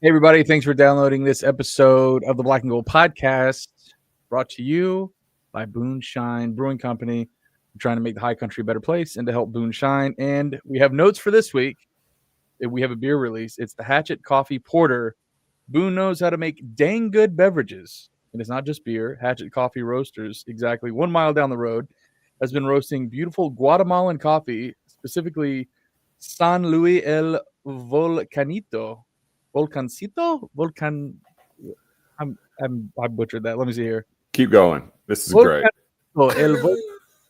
Hey, everybody. Thanks for downloading this episode of the Black and Gold Podcast, brought to you by Boonshine Brewing Company. We're trying to make the high country a better place and to help Boonshine. And we have notes for this week. We have a beer release. It's the Hatchet Coffee Porter. Boone knows how to make dang good beverages. And it's not just beer. Hatchet Coffee Roasters, exactly 1 mile down the road, has been roasting beautiful Guatemalan coffee, specifically San Luis el Volcancito. I butchered that. Let me see here. Keep going. This is great. I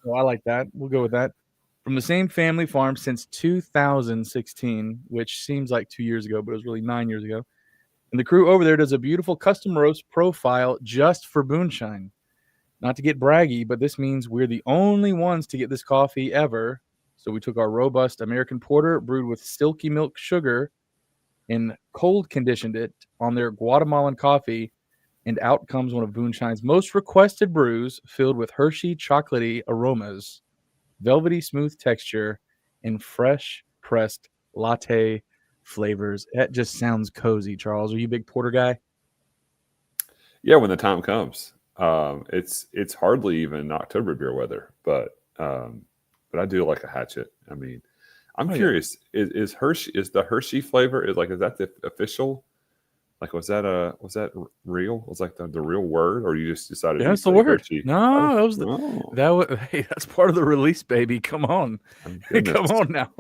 like that. We'll go with that. From the same family farm since 2016, which seems like 2 years ago, but it was really 9 years ago. And the crew over there does a beautiful custom roast profile just for Boonshine. Not to get braggy, but this means we're the only ones to get this coffee ever. So we took our robust American porter brewed with silky milk sugar and cold conditioned it on their Guatemalan coffee, and out comes one of Boonshine's most requested brews, filled with Hershey chocolatey aromas, velvety smooth texture, and fresh pressed latte flavors. That just sounds cozy. Charles, are you a big porter guy? Yeah, when the time comes. It's hardly even October beer weather, but I do like a hatchet. I mean, I'm curious. Yeah. Is the Hershey flavor is that the official? Like, was that real? Was like the real word, or you just decided? Yeah, that's the word. Hershey? No, that was Hey, that's part of the release, baby. Come on, come on now.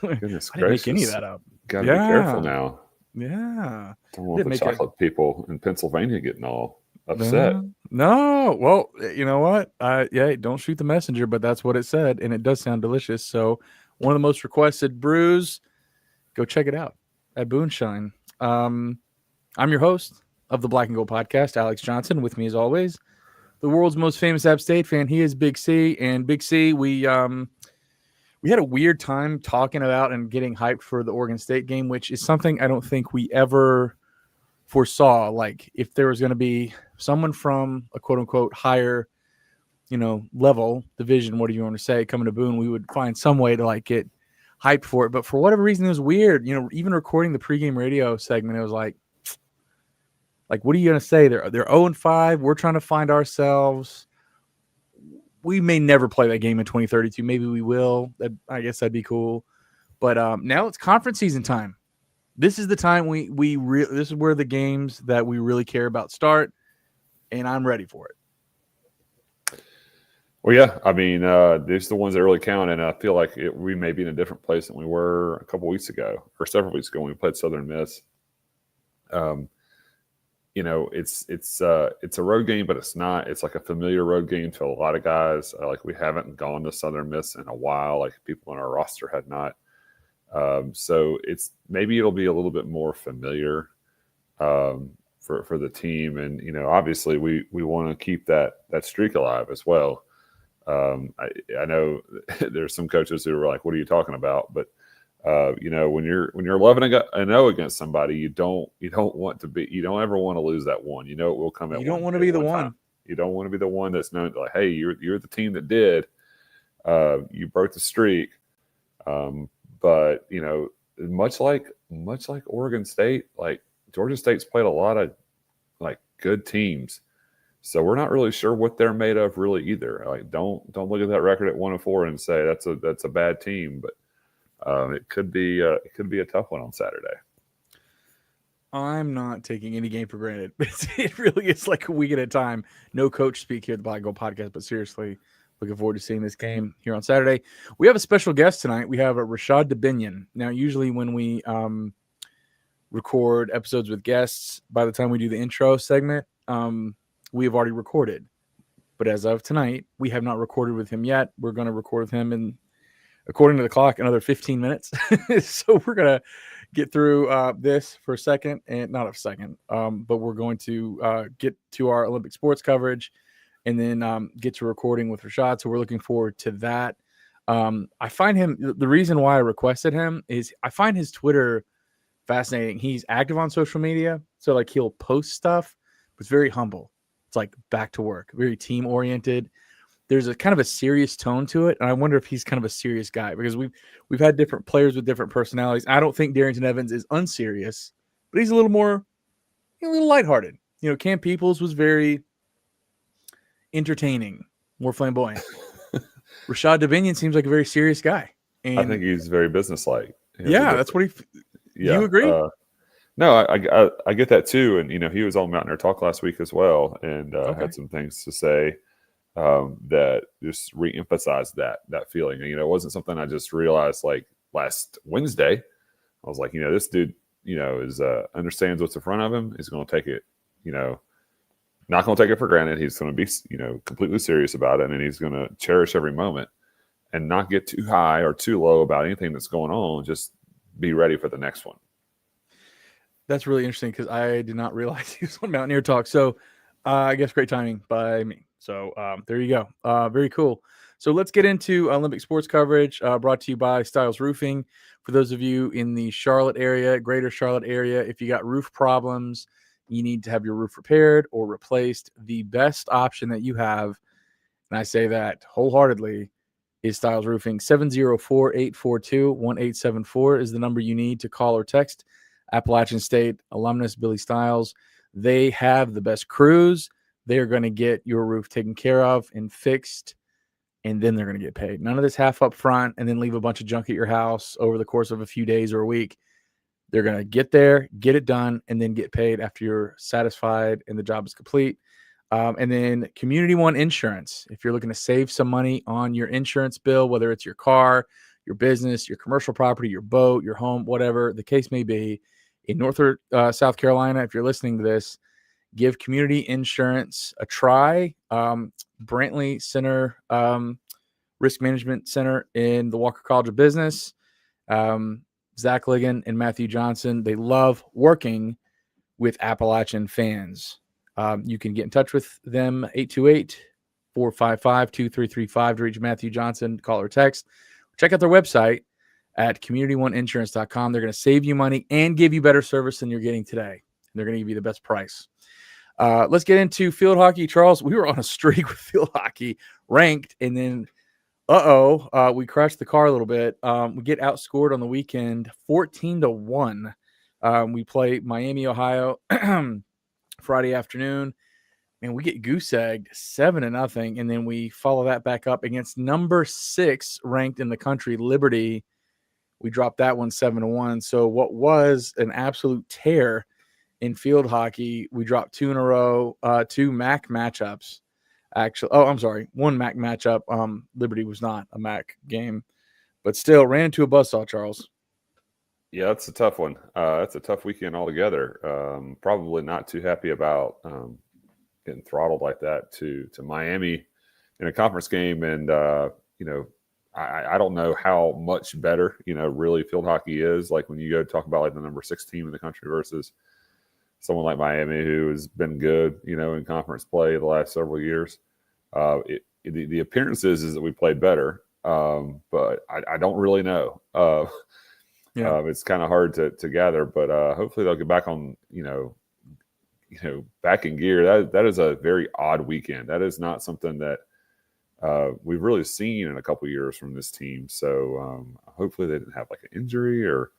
Goodness gracious! I didn't make any of that up. Gotta be careful now. Yeah, don't want the chocolate people in Pennsylvania getting all upset. No, well, you know what? Don't shoot the messenger, but that's what it said, and it does sound delicious. So, one of the most requested brews. Go check it out at Boonshine. I'm your host of the Black and Gold Podcast, Alex Johnson. With me, as always, the world's most famous App State fan. He is Big C, and Big C, we had a weird time talking about and getting hyped for the Oregon State game, which is something I don't think we ever foresaw. Like, if there was going to be someone from a quote unquote higher, level division, what do you want to say, coming to Boone, we would find some way to get hyped for it. But for whatever reason, it was weird. Even recording the pregame radio segment, it was like, what are you going to say? They're 0-5. We're trying to find ourselves. We may never play that game in 2032. Maybe we will. I guess that'd be cool. But now it's conference season time. This is the time this is where the games that we really care about start, and I'm ready for it. Well, yeah, I mean, these are the ones that really count, and I feel like we may be in a different place than we were a couple weeks ago or several weeks ago when we played Southern Miss. It's a road game, but it's not. It's like a familiar road game to a lot of guys. We haven't gone to Southern Miss in a while. Like, people on our roster had not. So maybe it'll be a little bit more familiar for the team, and obviously we want to keep that streak alive as well. I know there's some coaches who are like, "What are you talking about?" But when you're 11-0 against somebody, you don't ever want to lose that one. It will come at. You don't want to be the one. You don't want to be the one that's known like, "Hey, you're the team that did. You broke the streak." But much like Oregon State, like Georgia State's played a lot of good teams. So we're not really sure what they're made of really either. Don't look at that record at 1-4 and say that's a bad team, but it could be a tough one on Saturday. I'm not taking any game for granted. It really is like a week at a time. No coach speak here at the Black Gold Podcast, but seriously, looking forward to seeing this game here on Saturday. We have a special guest tonight. We have a Rashad Dubinion. Now, usually when we record episodes with guests, by the time we do the intro segment, we have already recorded. But as of tonight, we have not recorded with him yet. We're going to record with him in, according to the clock, another 15 minutes. So we're going to get through this for a second, and not a second, but we're going to get to our Olympic sports coverage and then get to recording with Rashad. So we're looking forward to that. I find him, the reason why I requested him is I find his Twitter fascinating. He's active on social media. So he'll post stuff, but it's very humble. It's back to work, very team oriented. There's a kind of a serious tone to it. And I wonder if he's kind of a serious guy, because we've had different players with different personalities. I don't think Darrington Evans is unserious, but he's a little more, a little lighthearted. Cam Peoples was very entertaining, more flamboyant. Rashad Dominion seems like a very serious guy. And I think he's very businesslike. Yeah, that's what you agree? No, I get that too. And, he was on Mountain Air Talk last week as well, and had some things to say that just reemphasized that feeling. And, it wasn't something I just realized like last Wednesday. I was like, this dude, is understands what's in front of him. He's going to take it, not going to take it for granted. He's going to be, completely serious about it, and he's going to cherish every moment and not get too high or too low about anything that's going on. Just be ready for the next one. That's really interesting because I did not realize he was on Mountaineer Talk. So I guess great timing by me. So there you go. Very cool. So let's get into Olympic sports coverage brought to you by Styles Roofing. For those of you in the Charlotte area, greater Charlotte area, if you got roof problems, you need to have your roof repaired or replaced, the best option that you have, and I say that wholeheartedly, is Styles Roofing. 704-842-1874 is the number you need to call or text. Appalachian State alumnus Billy Styles. They have the best crews. They are going to get your roof taken care of and fixed, and then they're going to get paid. None of this half up front and then leave a bunch of junk at your house over the course of a few days or a week. They're going to get there, get it done, and then get paid after you're satisfied and the job is complete. And then Community One Insurance. If you're looking to save some money on your insurance bill, whether it's your car, your business, your commercial property, your boat, your home, whatever the case may be, in North or South Carolina, if you're listening to this, give Community Insurance a try. Brantley Center, Risk Management Center in the Walker College of Business. Zach Ligon and Matthew Johnson, they love working with Appalachian fans. You can get in touch with them, 828-455-2335 to reach Matthew Johnson, call or text. Check out their website at community1insurance.com. They're going to save you money and give you better service than you're getting today. They're going to give you the best price. Let's get into field hockey. Charles, we were on a streak with field hockey, ranked, and then, we crashed the car a little bit. We get outscored on the weekend, 14-1. We play Miami, Ohio, Friday afternoon, and we get goose egged 7-0, and then we follow that back up against number 6 ranked in the country, Liberty. We dropped that one 7-1. So what was an absolute tear in field hockey, we dropped 2 in a row, 2 MAC matchups. Actually, I'm sorry, 1 MAC matchup. Liberty was not a MAC game, but still ran into a buzzsaw, Charles. Yeah, that's a tough one. That's a tough weekend altogether. Probably not too happy about getting throttled like that to Miami in a conference game. And, I don't know how much better, really field hockey is. Like when you go talk about like the number 6 team in the country versus someone like Miami who has been good, in conference play the last several years. The appearances is that we played better, but I don't really know. It's kind of hard to gather, but hopefully they'll get back on, back in gear. That is a very odd weekend. That is not something that we've really seen in a couple of years from this team. So hopefully they didn't have like an injury or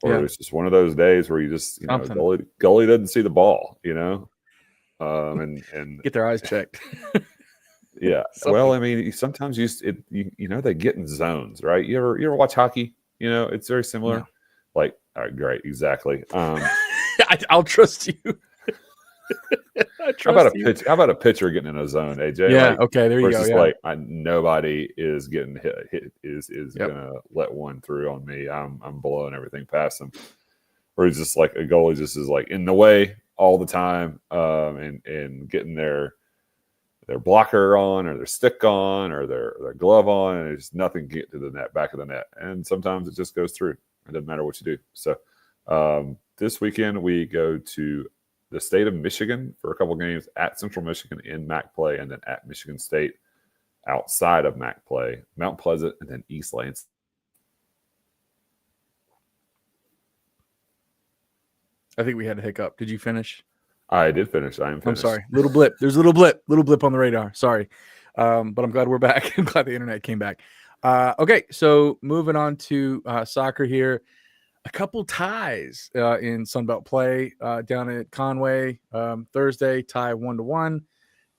it's just one of those days where you just, goalie doesn't see the ball, and get their eyes checked. Yeah. Well, I mean, sometimes they get in zones, right? You ever watch hockey? It's very similar. No. Like, all right, great. Exactly. I'll trust you. How about a pitcher getting in a zone, AJ? Yeah. Okay. There you go. Yeah. Like nobody is getting hit is gonna let one through on me. I'm blowing everything past them. Or he's just like a goalie just is like in the way all the time, and getting their blocker on or their stick on or their glove on, and there's nothing to get to the net, back of the net. And sometimes it just goes through. It doesn't matter what you do. So this weekend we go to the state of Michigan for a couple games, at Central Michigan in MAC play, and then at Michigan State outside of MAC play, Mount Pleasant, and then East Lansing. I think we had a hiccup. Did you finish? I did finish. I am finished. I'm sorry. Little blip. There's a little blip on the radar. Sorry. But I'm glad we're back. I'm glad the internet came back. Okay. So moving on to soccer here. a couple ties in Sunbelt play down at Conway Thursday, tie 1-1,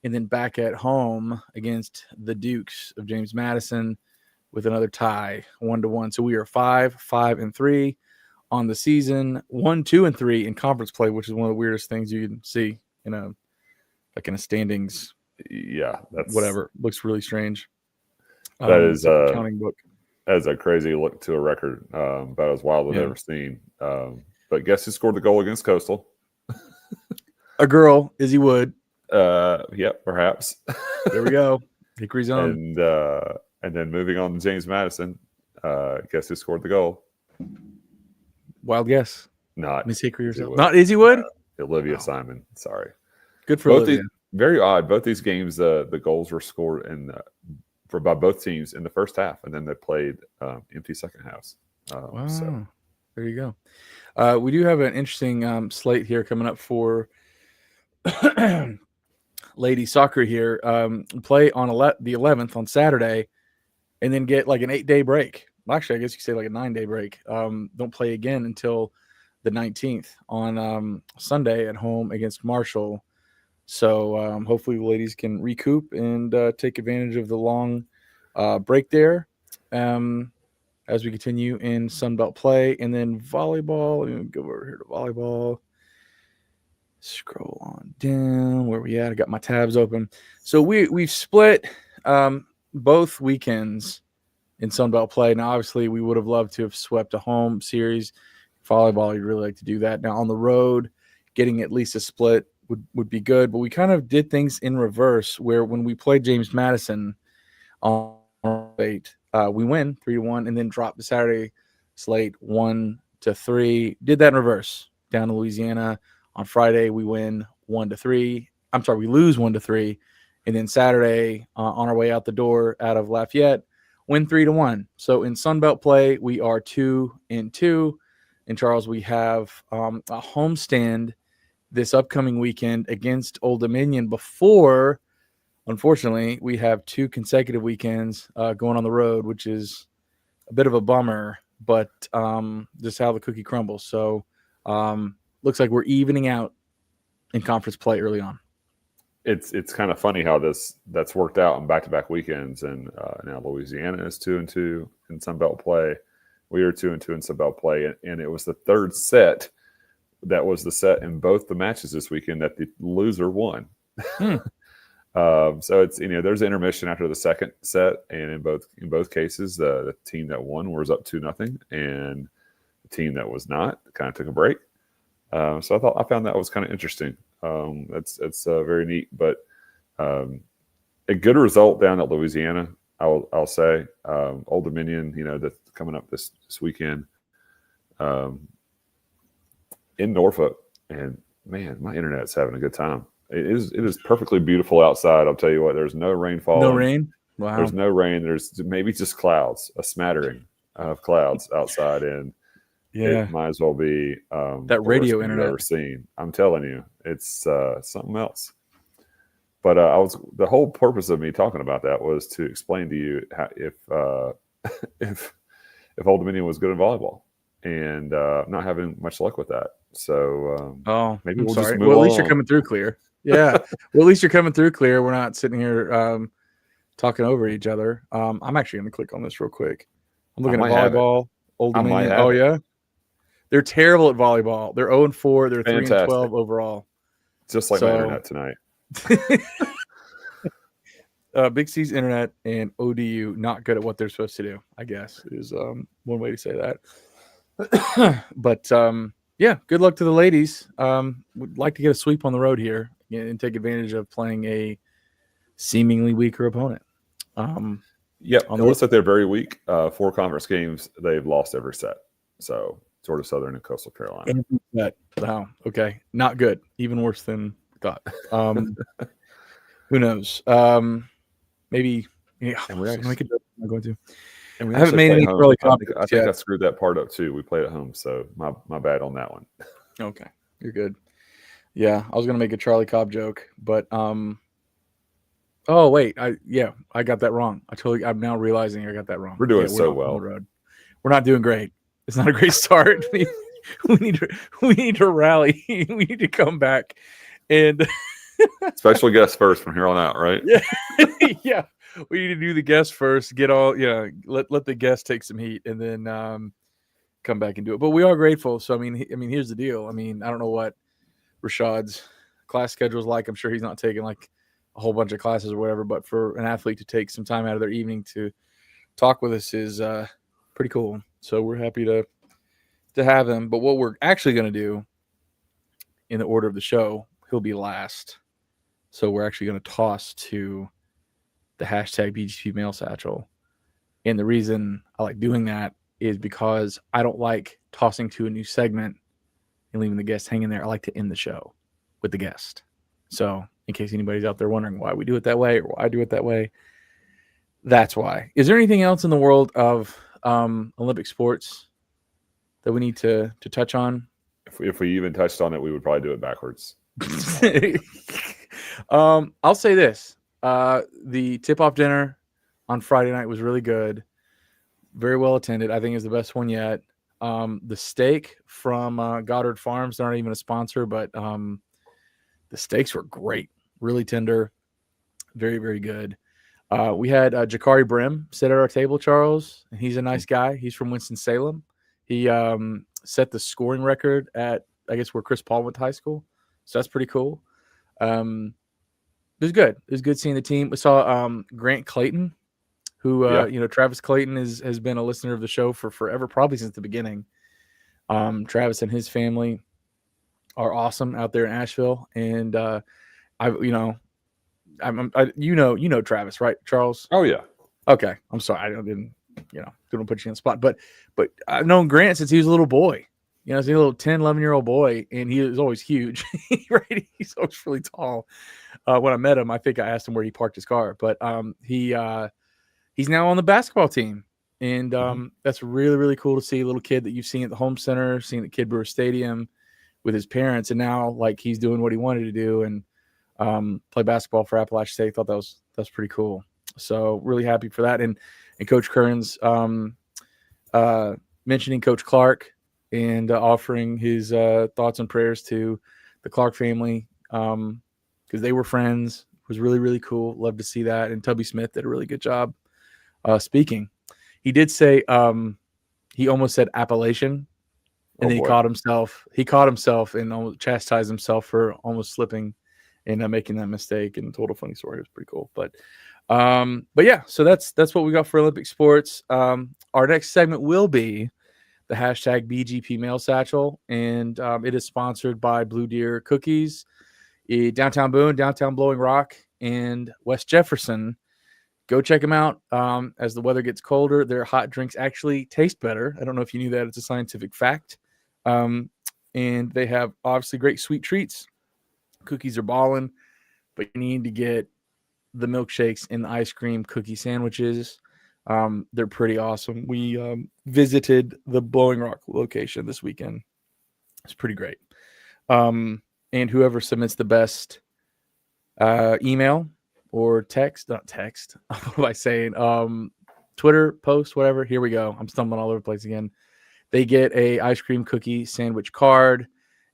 and then back at home against the Dukes of James Madison with another tie 1-1. So we are 5-5-3 on the season, 1-2-3 in conference play, which is one of the weirdest things you can see in a standings. Yeah, that's whatever. Looks really strange. That is a counting book. That is a crazy look to a record. About as wild as I've ever seen. But guess who scored the goal against Coastal? A girl, Izzy Wood. Yep, perhaps. There we go. Hickory's own. And then moving on to James Madison. Guess who scored the goal? Wild guess. Not Miss Hickory herself. Not Izzy Wood? Olivia Simon. Sorry. Good for Olivia. Very odd. Both these games, the goals were scored by both teams in the first half, and then they played empty second halves. Wow. So. There you go. We do have an interesting slate here coming up for lady soccer here. Play on the 11th on Saturday, and then get like an 8-day break. Well, actually, I guess you could say like a 9-day break. Don't play again until the 19th on Sunday at home against Marshall. So hopefully the ladies can recoup and take advantage of the long break there as we continue in Sunbelt play. And then volleyball. I'm going to go over here to volleyball. Scroll on down. Where we at? I got my tabs open. So we've split both weekends in Sunbelt play. Now, obviously, we would have loved to have swept a home series. Volleyball, you'd really like to do that. Now, on the road, getting at least a split would be good. But we kind of did things in reverse, where when we played James Madison on 8, we win 3-1 and then drop the Saturday slate 1-3. Did that in reverse. Down to Louisiana. On Friday, we win 1-3. I'm sorry, we lose 1-3. And then Saturday, on our way out the door out of Lafayette, win 3-1. So in Sunbelt play, we are 2-2. And Charles, we have a homestand this upcoming weekend against Old Dominion before, unfortunately, we have 2 consecutive weekends going on the road, which is a bit of a bummer, but just how the cookie crumbles. So looks like we're evening out in conference play early on. It's kind of funny how that's worked out on back-to-back weekends, and now Louisiana is 2-2 in Sunbelt play. We are 2-2 in Sunbelt play, and it was the third set that was the set in both the matches this weekend that the loser won. So it's there's an intermission after the second set, and in both cases the team that won was up 2-0, and the team that was not kind of took a break. So I found that was kind of interesting. It's very neat, but a good result down at Louisiana. I'll say Old Dominion, that's coming up this weekend in Norfolk, and man, my internet's having a good time. It is perfectly beautiful outside. I'll tell you what, there's no rainfall. No rain? Wow. There's no rain. There's maybe just clouds, a smattering of clouds outside, and it might as well be that radio internet I've ever seen. I'm telling you, it's something else. But the whole purpose of me talking about that was to explain to you how, if Old Dominion was good at volleyball, and not having much luck with that. So maybe we'll just move on. At least you're coming through clear. Yeah. Well, at least you're coming through clear. We're not sitting here talking over each other. I'm actually going to click on this real quick. I'm looking at volleyball. Old Dominion. Oh, yeah. They're terrible at volleyball. They're 0-4. They're 3-12 overall. Just like my internet tonight. Big C's internet and ODU not good at what they're supposed to do, I guess, is one way to say that. But yeah, good luck to the ladies. Would like to get a sweep on the road here and take advantage of playing a seemingly weaker opponent. Yep, it looks like they're very weak. 4 conference games, they've lost every set. So sort of Southern and Coastal Carolina. Wow. Okay. Not good. Even worse than thought. Who knows? Maybe. Yeah. I'm going to. And I haven't made any early comments. I think I screwed that part up too. We played at home, so my bad on that one. Okay, you're good. Yeah, I was gonna make a Charlie Cobb joke, but oh wait, I got that wrong. I'm now realizing I got that wrong. We're doing so well. On the road. We're not doing great. It's not a great start. We need to rally. We need to come back and Special guest first from here on out, right? yeah, yeah. We need to do the guest first. Get all let the guest take some heat, and then come back and do it. But we are grateful. So I mean, here's the deal. I mean, I don't know what Rashad's class schedule is like. I'm sure he's not taking like a whole bunch of classes or whatever. But for an athlete to take some time out of their evening to talk with us is pretty cool. So we're happy to have him. But what we're actually going to do in the order of the show, he'll be last. So we're actually going to toss to the hashtag BGP Mail Satchel. And the reason I like doing that is because I don't like tossing to a new segment and leaving the guest hanging there. I like to end the show with the guest. So in case anybody's out there wondering why we do it that way or why I do it that way, that's why. Is there anything else in the world of Olympic sports that we need to touch on? If we even touched on it, we would probably do it backwards. I'll say this. The tip-off dinner on Friday night was really good. Very well attended. I think it was the best one yet. The steak from Goddard Farms, they're not even a sponsor, but the steaks were great. Really tender. Very, very good. We had Jakari Brim sit at our table, Charles, and he's a nice guy. He's from Winston-Salem. He set the scoring record at, I guess, where Chris Paul went to high school. So that's pretty cool. It was good. It was good seeing the team. We saw Grant Clayton, who, Travis Clayton has been a listener of the show for forever, probably since the beginning. Travis and his family are awesome out there in Asheville. And you know Travis, right, Charles? Oh yeah. Okay. I'm sorry. I didn't put you on the spot, but I've known Grant since he was a little boy. He's a little 10, 11-year-old boy, and he was always huge. Right? He's always really tall. When I met him, I think I asked him where he parked his car, but he's now on the basketball team, and that's really, really cool to see. A little kid that you've seen at the home center, seen at Kid Brewer Stadium with his parents, and now like he's doing what he wanted to do and play basketball for Appalachian State. Thought that was pretty cool. So really happy for that. And Coach Kearns mentioning Coach Clark and offering his thoughts and prayers to the Clark family because they were friends. It was really, really cool. Love to see that. And Tubby Smith did a really good job speaking. He did say he almost said Appalachian, and then he caught himself and almost chastised himself for almost slipping and making that mistake, and told a funny story. It was pretty cool. But yeah, so that's what we got for Olympic sports. Our next segment will be the hashtag BGP Mail Satchel, and it is sponsored by Blue Deer Cookies, downtown Boone, downtown Blowing Rock, and West Jefferson. Go check them out. As the weather gets colder, their hot drinks actually taste better. I don't know if you knew that. It's a scientific fact. And they have obviously great sweet treats. Cookies are balling, but you need to get the milkshakes and the ice cream cookie sandwiches. They're pretty awesome. We visited the Blowing Rock location this weekend. It's pretty great. And whoever submits the best email or not text, what am I saying? Twitter post, whatever. Here we go. I'm stumbling all over the place again. They get a ice cream cookie sandwich card.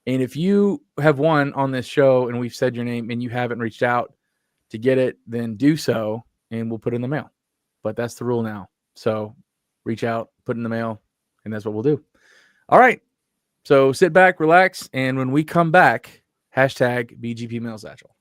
And if you have won on this show and we've said your name and you haven't reached out to get it, then do so and we'll put it in the mail. But that's the rule now. So reach out, put it in the mail, and that's what we'll do. All right. So sit back, relax, and when we come back, hashtag BGP Mail Satchel.